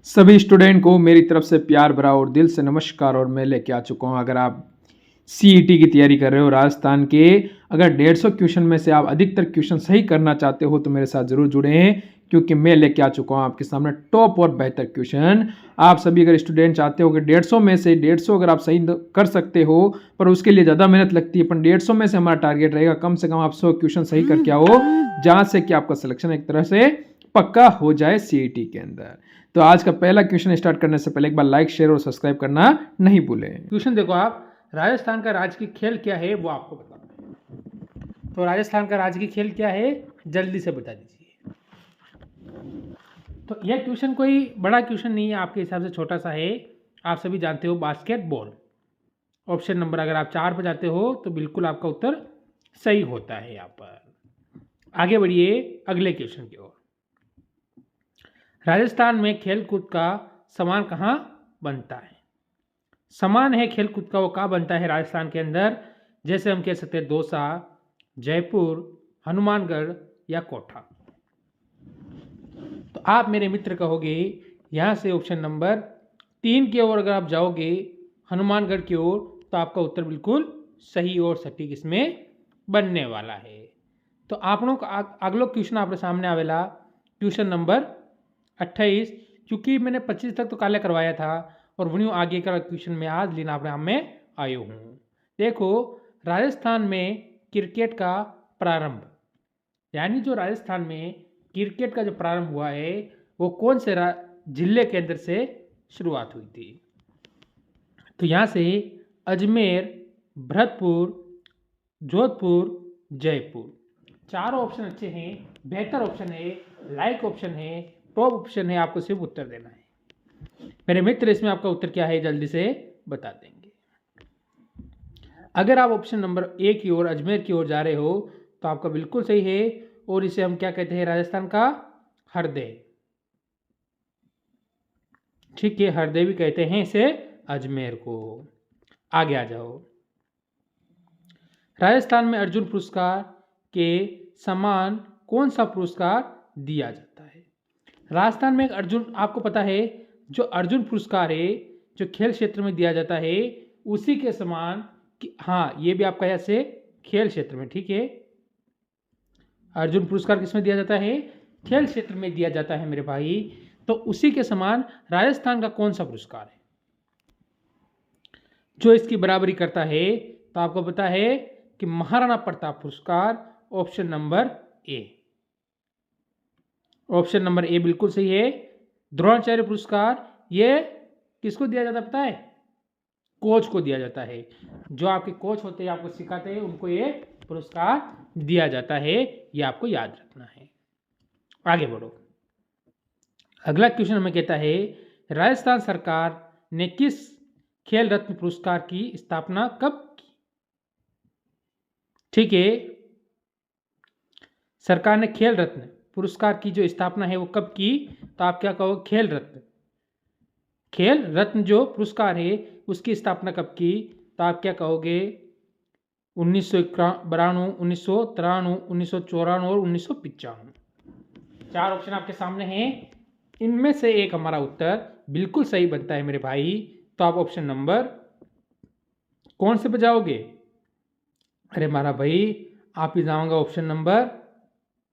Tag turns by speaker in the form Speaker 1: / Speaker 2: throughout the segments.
Speaker 1: सभी स्टूडेंट को मेरी तरफ से प्यार भरा और दिल से नमस्कार। और मैं लेके आ चुका हूँ, अगर आप सीईटी की तैयारी कर रहे हो राजस्थान के, अगर 150 क्वेश्चन में से आप अधिकतर क्वेश्चन सही करना चाहते हो तो मेरे साथ जरूर जुड़ें, क्योंकि मैं लेके आ चुका हूँ आपके सामने टॉप और बेहतर क्वेश्चन। आप सभी अगर स्टूडेंट चाहते हो कि 150 में से 150 अगर आप सही कर सकते हो, पर उसके लिए ज़्यादा मेहनत लगती है, पर 150 में से हमारा टारगेट रहेगा कम से कम आप 100 क्वेश्चन सही करके आओ, जहाँ से कि आपका सिलेक्शन एक तरह से पक्का हो जाए सीईटी के अंदर। तो आज का पहला क्वेश्चन स्टार्ट करने से पहले एक बार लाइक, शेयर और सब्सक्राइब करना नहीं भूलें।
Speaker 2: क्वेश्चन देखो आप, राजस्थान का राजकीय खेल क्या है वो आपको बताना है। तो राजस्थान का राजकीय खेल क्या है, जल्दी से बता दीजिए। तो यह क्वेश्चन कोई बड़ा क्वेश्चन नहीं है, आपके हिसाब से छोटा सा है। आप सभी जानते हो बास्केटबॉल। ऑप्शन नंबर अगर आप 4 पर जाते हो तो बिल्कुल आपका उत्तर सही होता है। यहाँ पर आगे बढ़िए अगले क्वेश्चन की ओर। राजस्थान में खेल कूद का सामान कहाँ बनता है? सामान है खेल कूद का, वो कहाँ बनता है राजस्थान के अंदर? जैसे हम कह सकते हैं दौसा, जयपुर, हनुमानगढ़ या कोटा। तो आप मेरे मित्र कहोगे यहाँ से ऑप्शन नंबर 3 की ओर अगर आप जाओगे, हनुमानगढ़ की ओर, तो आपका उत्तर बिल्कुल सही और सटीक इसमें बनने वाला है। तो आपनों का अगलो क्वेश्चन आपके सामने आवेला क्वेश्चन नंबर 28, क्योंकि मैंने 25 तक तो काले करवाया था और वहीं आगे का क्वेश्चन में आज लेना अपने आप में आयो हूँ। देखो, राजस्थान में क्रिकेट का प्रारंभ, यानी जो राजस्थान में क्रिकेट का जो प्रारंभ हुआ है वो कौन से जिले के अंदर से शुरुआत हुई थी? तो यहाँ से अजमेर, भरतपुर, जोधपुर, जयपुर। चारों ऑप्शन अच्छे हैं, बेहतर ऑप्शन है, लाइक ऑप्शन है, टॉप ऑप्शन है। आपको सिर्फ उत्तर देना है। मेरे मित्र इसमें आपका उत्तर क्या है जल्दी से बता देंगे। अगर आप ऑप्शन नंबर 1 की ओर अजमेर की ओर जा रहे हो तो आपका बिल्कुल सही है, और इसे हम क्या कहते हैं? राजस्थान का हृदय। ठीक है, हृदय भी कहते हैं इसे अजमेर को। आगे आ जाओ। राजस्थान में अर्जुन पुरस्कार के समान कौन सा पुरस्कार दिया जाता है? राजस्थान में एक अर्जुन, आपको पता है जो अर्जुन पुरस्कार है जो खेल क्षेत्र में दिया जाता है, उसी के समान हाँ, ये भी आपका ऐसे खेल क्षेत्र में, ठीक है। अर्जुन पुरस्कार किसमें दिया जाता है? खेल क्षेत्र में दिया जाता है मेरे भाई। तो उसी के समान राजस्थान का कौन सा पुरस्कार है जो इसकी बराबरी करता है? तो आपको पता है कि महाराणा प्रताप पुरस्कार, option number A. Option number A बिल्कुल सही है। द्रोणाचार्य पुरस्कार ये किसको दिया जाता है पता है? कोच को दिया जाता है। जो आपके कोच होते हैं, आपको सिखाते हैं, उनको ये पुरस्कार दिया जाता है। ये आपको याद रखना है। आगे बढ़ो। अगला क्वेश्चन हमें कहता है, राजस्थान सरकार ने किस खेल रत्न पुरस्कार की स्थापना कब की? ठीक है, सरकार ने खेल रत्न पुरस्कार की जो स्थापना है वो कब की? तो आप क्या कहोगे? खेल रत्न, खेल रत्न जो पुरस्कार है उसकी स्थापना कब की? तो आप क्या कहोगे? 1992, 1993, 1994 और 1995। 4 ऑप्शन आपके सामने हैं, इनमें से एक हमारा उत्तर बिल्कुल सही बनता है मेरे भाई। तो आप ऑप्शन नंबर कौन से पे जाओगे? अरे मारा भाई, आप ही जाऊंगा ऑप्शन नंबर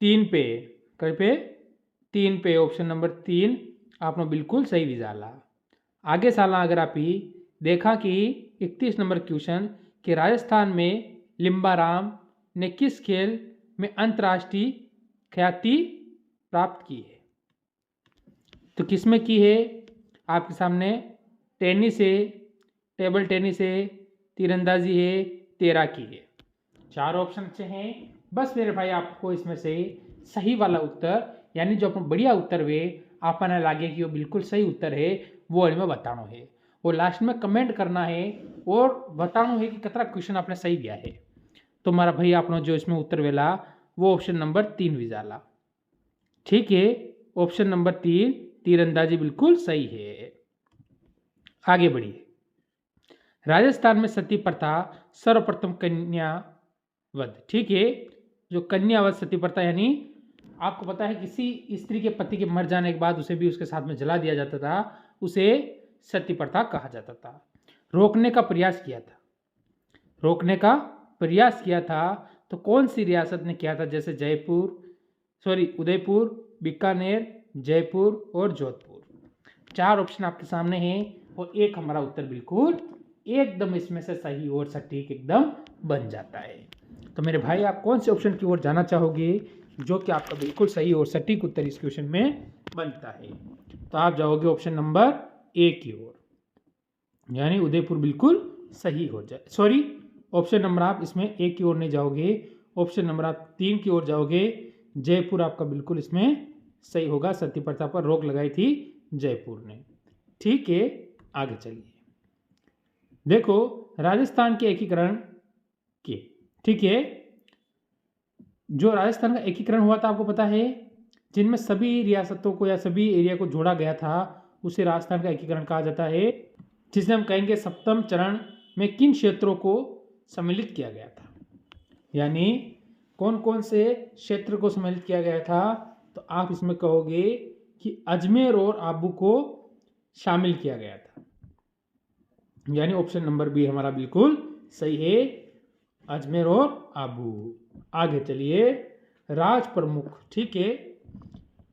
Speaker 2: 3 पे। कहीं पे? 3 पे, ऑप्शन नंबर 3 आपने बिल्कुल सही विजाला। आगे साला अगर आप ही देखा कि 31 नंबर क्वेश्चन कि राजस्थान में लिम्बाराम ने किस खेल में अंतर्राष्ट्रीय ख्याति प्राप्त की है? तो किस में की है? आपके सामने टेनिस है, टेबल टेनिस है, तीरंदाजी है, तैराकी है। 4 ऑप्शन अच्छे हैं। बस मेरे भाई आपको इसमें से सही वाला उत्तर, यानी जो अपन बढ़िया उत्तर वे आपने लागे कि वो बिल्कुल सही उत्तर है, वो इनमें बताना है। और लास्ट में कमेंट करना है और बताना है कि कितना क्वेश्चन आपने सही दिया है। तो हमारा भाई आपने जो इसमें उत्तर वेला वो ऑप्शन नंबर 3 विजाला। ठीक है, ऑप्शन नंबर 3 तीरंदाजी बिल्कुल सही है। आगे बढ़िए। राजस्थान में सती प्रथा सर्वप्रथम कन्यावध, ठीक है, जो कन्यावध सती प्रथा यानी आपको पता है किसी स्त्री के पति के मर जाने के बाद उसे भी उसके साथ में जला दिया जाता था, उसे सती प्रथा कहा जाता था। रोकने का प्रयास किया था, रोकने का प्रयास किया था तो कौन सी रियासत ने किया था? जैसे उदयपुर, बीकानेर, जयपुर और जोधपुर। 4 ऑप्शन आपके सामने हैं और एक हमारा उत्तर बिल्कुल एकदम इसमें से सही और सटीक एकदम बन जाता है। तो मेरे भाई आप कौन से ऑप्शन की ओर जाना चाहोगे जो कि आपका बिल्कुल सही और सटीक उत्तर इस क्वेश्चन में बनता है? तो आप जाओगे ऑप्शन नंबर ए की ओर, यानी उदयपुर बिल्कुल सही हो जाए। ऑप्शन नंबर आप इसमें ए की ओर नहीं जाओगे, ऑप्शन नंबर आप 3 की ओर जाओगे। जयपुर आपका बिल्कुल इसमें सही होगा, सती प्रथा पर रोक लगाई थी जयपुर ने। ठीक है, आगे चलिए। देखो राजस्थान के एकीकरण के, ठीक है, जो राजस्थान का एकीकरण हुआ था आपको पता है, जिनमें सभी रियासतों को या सभी एरिया को जोड़ा गया था उसे राजस्थान का एकीकरण कहा जाता है, जिसे हम कहेंगे सप्तम चरण में किन क्षेत्रों को सम्मिलित किया गया था। यानी कौन कौन से क्षेत्र को सम्मिलित किया गया था? तो आप इसमें कहोगे कि अजमेर और आबू को शामिल किया गया था, यानी ऑप्शन नंबर बी हमारा बिल्कुल सही है, अजमेर और आबू। आगे चलिए, राज प्रमुख, ठीक है,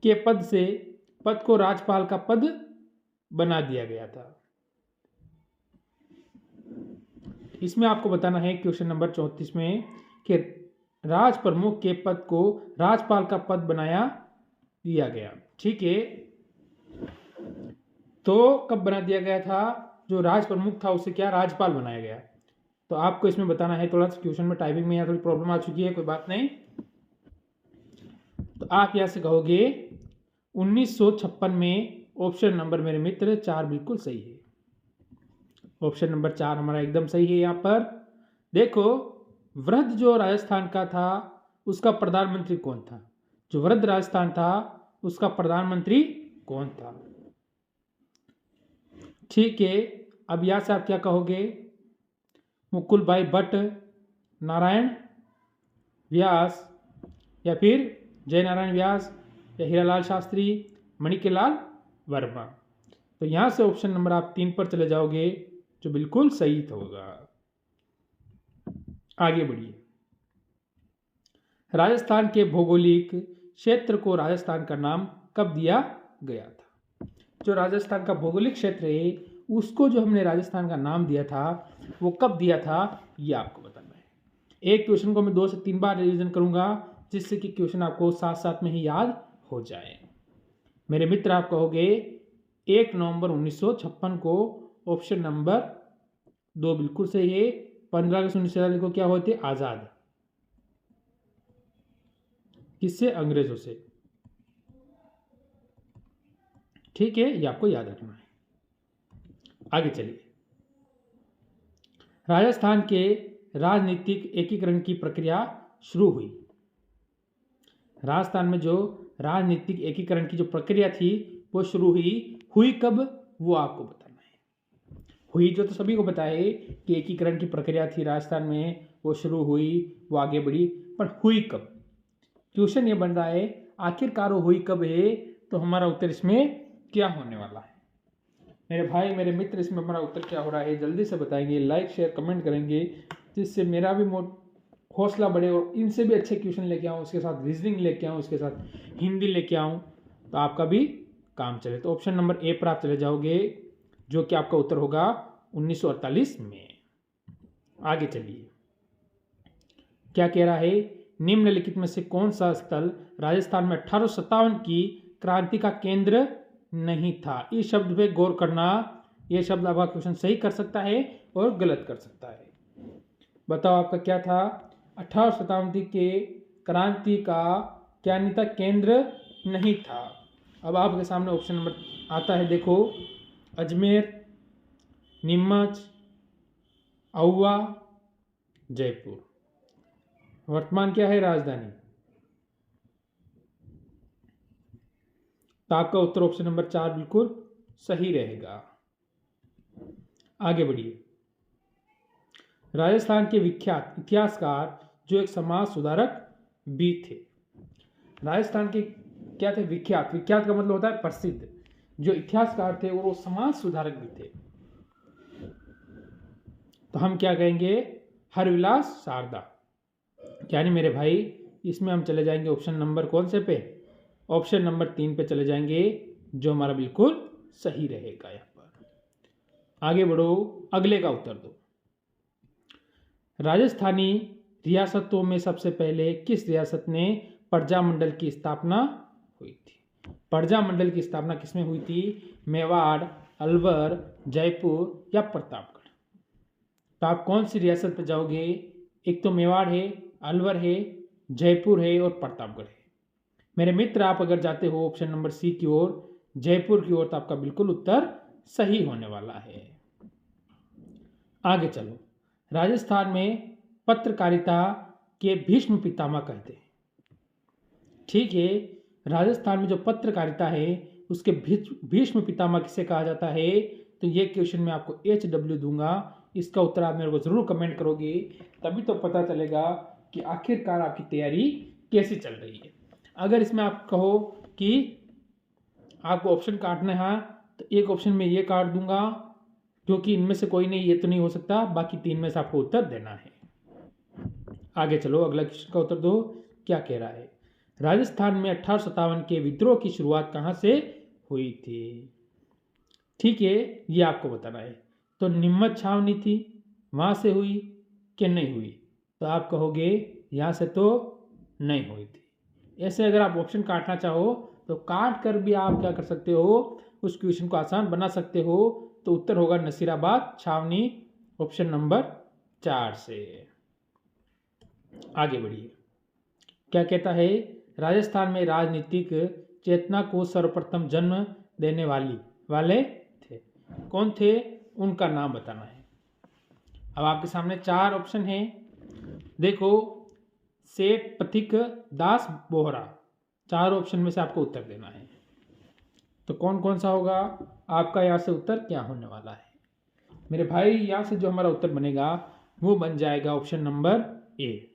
Speaker 2: के पद को राज्यपाल का पद बना दिया गया था। इसमें आपको बताना है क्वेश्चन नंबर 34 में कि राज प्रमुख के पद को राज्यपाल का पद बनाया दिया गया। ठीक है, तो कब बना दिया गया था? जो राज प्रमुख था उसे क्या राज्यपाल बनाया गया? तो आपको इसमें बताना है। थोड़ा सा क्वेश्चन में टाइपिंग में यहाँ थोड़ी प्रॉब्लम आ चुकी है, कोई बात नहीं। तो आप यहाँ से कहोगे 1956 में। ऑप्शन नंबर मेरे मित्र 4 बिल्कुल सही है, ऑप्शन नंबर 4 हमारा एकदम सही है। यहाँ पर देखो, वृद्ध जो राजस्थान का था उसका प्रधानमंत्री कौन था? जो वृद्ध राजस्थान था उसका प्रधानमंत्री कौन था? ठीक है, अब यहाँ से आप क्या कहोगे? मुकुल भाई भट्ट, नारायण व्यास, या फिर जय नारायण व्यास, या हीरालाल शास्त्री, मणिकेलाल वर्मा। तो यहाँ से ऑप्शन नंबर आप 3 पर चले जाओगे जो बिल्कुल सही होगा। आगे बढ़िए। राजस्थान के भौगोलिक क्षेत्र को राजस्थान का नाम कब दिया गया था? जो राजस्थान का भौगोलिक क्षेत्र है उसको जो हमने राजस्थान का नाम दिया था वो कब दिया था, ये आपको बताना है। एक क्वेश्चन को मैं 2 से 3 बार रिवीजन करूंगा जिससे कि क्वेश्चन आपको साथ साथ में ही याद हो जाए। मेरे मित्र आप कहोगे 1 नवंबर 1956 को ऑप्शन नंबर 2 बिल्कुल सही है। 15 अगस्त 1947 को क्या हुए थे? आजाद। किससे? अंग्रेजों से। ठीक है, ये आपको याद रखना है। आगे चलिए। राजस्थान के राजनीतिक एकीकरण की प्रक्रिया शुरू हुई। राजस्थान में जो राजनीतिक एकीकरण की जो प्रक्रिया थी वो शुरू हुई कब, वो आपको बताना है। हुई जो तो सभी को पता है कि एकीकरण की प्रक्रिया थी राजस्थान में, वो शुरू हुई, वो आगे बढ़ी, पर हुई कब? क्वेश्चन ये बन रहा है आखिरकार वो हुई कब है, तो हमारा उत्तर इसमें क्या होने वाला है? मेरे भाई मेरे मित्र, इसमें हमारा उत्तर क्या हो रहा है जल्दी से बताएंगे, लाइक शेयर कमेंट करेंगे, जिससे मेरा भी हौसला बढ़े और इनसे भी अच्छे क्वेश्चन लेके आऊँ, उसके साथ रीजनिंग लेके आऊँ, उसके साथ हिंदी लेके आऊँ, तो आपका भी काम चले। तो ऑप्शन नंबर ए पर आप चले जाओगे जो कि आपका उत्तर होगा 1948 में। आगे चलिए, क्या कह रहा है? निम्नलिखित में से कौन सा स्थल राजस्थान में 1857 की क्रांति का केंद्र नहीं था? इस शब्द पे गौर करना, यह शब्द आपका क्वेश्चन सही कर सकता है और गलत कर सकता है। बताओ आपका क्या था? 18वीं शताब्दी के क्रांति का क्या नहीं था? केंद्र नहीं था। अब आपके सामने ऑप्शन नंबर आता है, देखो, अजमेर, नीमच, आहुआ, जयपुर। वर्तमान क्या है? राजधानी। तो आपका उत्तर ऑप्शन नंबर 4 बिल्कुल सही रहेगा। आगे बढ़िए। राजस्थान के विख्यात इतिहासकार जो एक समाज सुधारक भी थे। राजस्थान के क्या थे? विख्यात। विख्यात का मतलब होता है प्रसिद्ध। जो इतिहासकार थे और वो समाज सुधारक भी थे। तो हम क्या कहेंगे? हरविलास शारदा। यानी मेरे भाई इसमें हम चले जाएंगे ऑप्शन नंबर कौन से पे? ऑप्शन नंबर 3 पे चले जाएंगे, जो हमारा बिल्कुल सही रहेगा। यहाँ पर आगे बढ़ो, अगले का उत्तर दो। राजस्थानी रियासतों में सबसे पहले किस रियासत ने प्रजामंडल की स्थापना हुई थी? प्रजामंडल की स्थापना किसमें हुई थी? मेवाड़, अलवर, जयपुर या प्रतापगढ़? तो आप कौन सी रियासत पर जाओगे? एक तो मेवाड़ है, अलवर है, जयपुर है और प्रतापगढ़ है। मेरे मित्र, आप अगर जाते हो ऑप्शन नंबर सी की ओर, जयपुर की ओर, तो आपका बिल्कुल उत्तर सही होने वाला है। आगे चलो। राजस्थान में पत्रकारिता के भीष्म पितामह कहते हैं। ठीक है, राजस्थान में जो पत्रकारिता है उसके भीष्म पितामह किसे कहा जाता है? तो ये क्वेश्चन मैं आपको HW दूंगा। इसका उत्तर आप मेरे को जरूर कमेंट करोगे, तभी तो पता चलेगा कि आखिरकार आपकी तैयारी कैसी चल रही है। अगर इसमें आप कहो कि आपको ऑप्शन काटना है, तो एक ऑप्शन में ये काट दूंगा, क्योंकि इनमें से कोई नहीं, ये तो नहीं हो सकता। बाकी 3 में से आपको उत्तर देना है। आगे चलो, अगला क्वेश्चन का उत्तर दो। क्या कह रहा है? राजस्थान में 1857 के विद्रोह की शुरुआत कहाँ से हुई थी? ठीक है, ये आपको बताना है। तो निम्मत छावनी थी, वहाँ से हुई कि नहीं हुई? तो आप कहोगे यहाँ से तो नहीं हुई थी। ऐसे अगर आप ऑप्शन काटना चाहो तो काट कर भी आप क्या कर सकते हो? उस क्वेश्चन को आसान बना सकते हो। तो उत्तर होगा नसीराबाद छावनी, ऑप्शन नंबर 4 से। आगे बढ़िए। क्या कहता है? राजस्थान में राजनीतिक चेतना को सर्वप्रथम जन्म देने वाले थे। कौन थे? उनका नाम बताना है। अब आपके सामने 4 ऑप्शन हैं। देखो, सेठ पथिक दास बोहरा। 4 ऑप्शन में से आपको उत्तर देना है। तो कौन कौन सा होगा आपका? यहाँ से उत्तर क्या होने वाला है मेरे भाई? यहाँ से जो हमारा उत्तर बनेगा वो बन जाएगा option number A,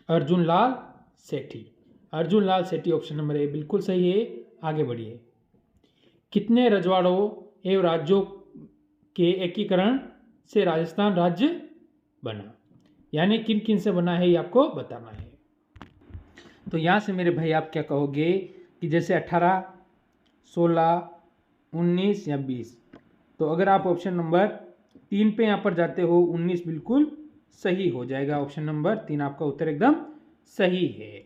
Speaker 2: Arjun Lal Sethi. Arjun Lal Sethi option number A बिल्कुल सही है। आगे बढ़िए। कितने रजवाड़ों एवं राज्यों के एकीकरण से राजस्थान राज्य बना? यानी किन किन से बना है, ये आपको बताना है। तो यहाँ से मेरे भाई आप क्या कहोगे कि जैसे 18, 16, 19 या 20? तो अगर आप ऑप्शन नंबर 3 पे यहाँ पर जाते हो, 19 बिल्कुल सही हो जाएगा। ऑप्शन नंबर 3 आपका उत्तर एकदम सही है।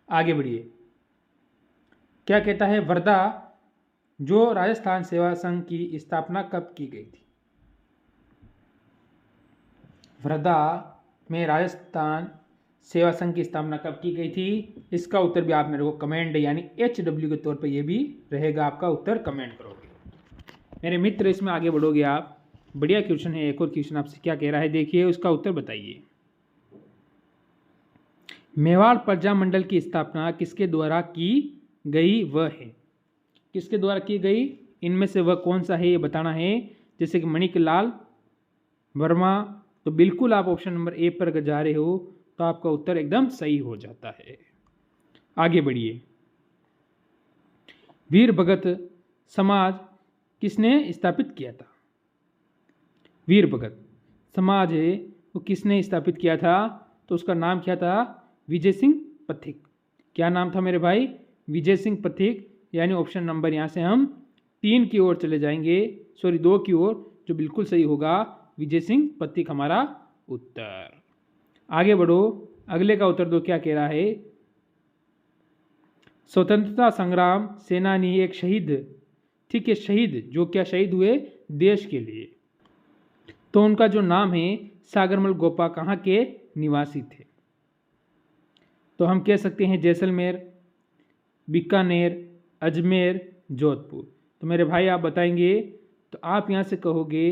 Speaker 2: आगे बढ़िए। क्या कहता है? वर्धा जो राजस्थान सेवा संघ की स्थापना कब की गई थी? वर्धा में राजस्थान सेवा संघ की स्थापना कब की गई थी? इसका उत्तर भी आप मेरे को कमेंट यानी HW के तौर पे ये भी रहेगा आपका उत्तर, कमेंट करोगे। मेरे मित्र, इसमें आगे बढ़ोगे आप। बढ़िया क्वेश्चन है। एक और क्वेश्चन आपसे क्या कह रहा है, देखिए उसका उत्तर बताइए। मेवाड़ प्रजामंडल की स्थापना किसके द्वारा की गई वह है? किसके द्वारा की गई? इनमें से वह कौन सा है ये बताना है। जैसे कि मणिक लाल वर्मा, तो बिल्कुल आप ऑप्शन नंबर ए पर अगर जा रहे हो तो आपका उत्तर एकदम सही हो जाता है। आगे बढ़िए। वीर भगत समाज किसने स्थापित किया था? वीर भगत समाज है वो किसने स्थापित किया था? तो उसका नाम क्या था? विजय सिंह पथिक। क्या नाम था मेरे भाई? विजय सिंह पथिक। यानी ऑप्शन नंबर यहाँ से हम 3 की ओर चले जाएंगे, सॉरी 2 की ओर, जो बिल्कुल सही होगा। विजय सिंह पथिक हमारा उत्तर। आगे बढ़ो, अगले का उत्तर दो। क्या कह रहा है? स्वतंत्रता संग्राम सेनानी एक शहीद, ठीक है, शहीद जो क्या शहीद हुए देश के लिए, तो उनका जो नाम है सागरमल गोपा कहाँ के निवासी थे? तो हम कह सकते हैं जैसलमेर, बीकानेर, अजमेर, जोधपुर। तो मेरे भाई आप बताएंगे, तो आप यहाँ से कहोगे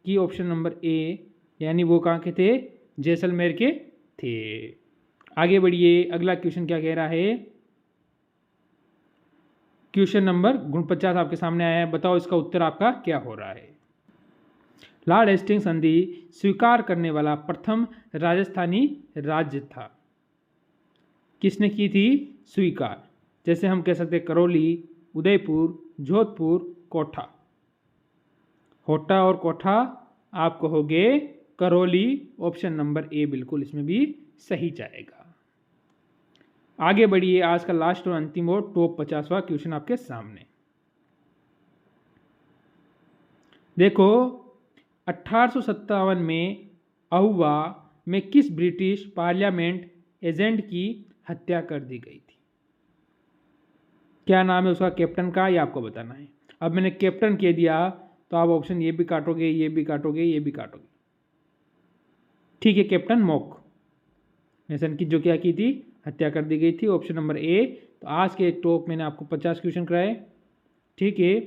Speaker 2: कि ऑप्शन नंबर ए, यानी वो कहाँ के थे? जैसलमेर के थे। आगे बढ़िए। अगला क्वेश्चन क्या कह रहा है? क्वेश्चन नंबर 49 आपके सामने आया है। बताओ इसका उत्तर आपका क्या हो रहा है। लॉर्ड हेस्टिंग्स संधि स्वीकार करने वाला प्रथम राजस्थानी राज्य था। किसने की थी? स्वीकार। जैसे हम कह सकते हैं करौली, उदयपुर, जोधपुर, कोठा। होटा और कोठा आप कहोगे करौली। ऑप्शन नंबर ए बिल्कुल इसमें भी सही जाएगा। आगे बढ़िए, आज का लास्ट और अंतिम और टॉप 50वां क्वेश्चन आपके सामने। देखो, 1857 में अहुवा में किस ब्रिटिश पार्लियामेंट एजेंट की हत्या कर दी गई थी? क्या नाम है उसका कैप्टन का, ये आपको बताना है। अब मैंने कैप्टन कह दिया तो आप ऑप्शन ये भी काटोगे, ये भी काटोगे, ये भी काटोगे। ठीक है, कैप्टन मॉक मेसन की जो क्या की थी, हत्या कर दी गई थी। Option number A. तो आज के टॉप मैंने आपको 50 क्वेश्चन कराए। ठीक है,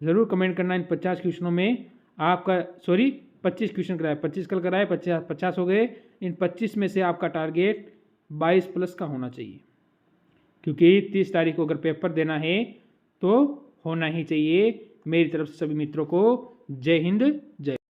Speaker 2: ज़रूर कमेंट करना इन 50 क्वेश्चनों में आपका, सॉरी 25 क्वेश्चन कराए, 25 कल कराए, 50 हो गए। इन 25 में से आपका टारगेट 22 प्लस का होना चाहिए, क्योंकि 30 तारीख को अगर पेपर देना है तो होना ही चाहिए। मेरी तरफ से सभी मित्रों को जय हिंद, जय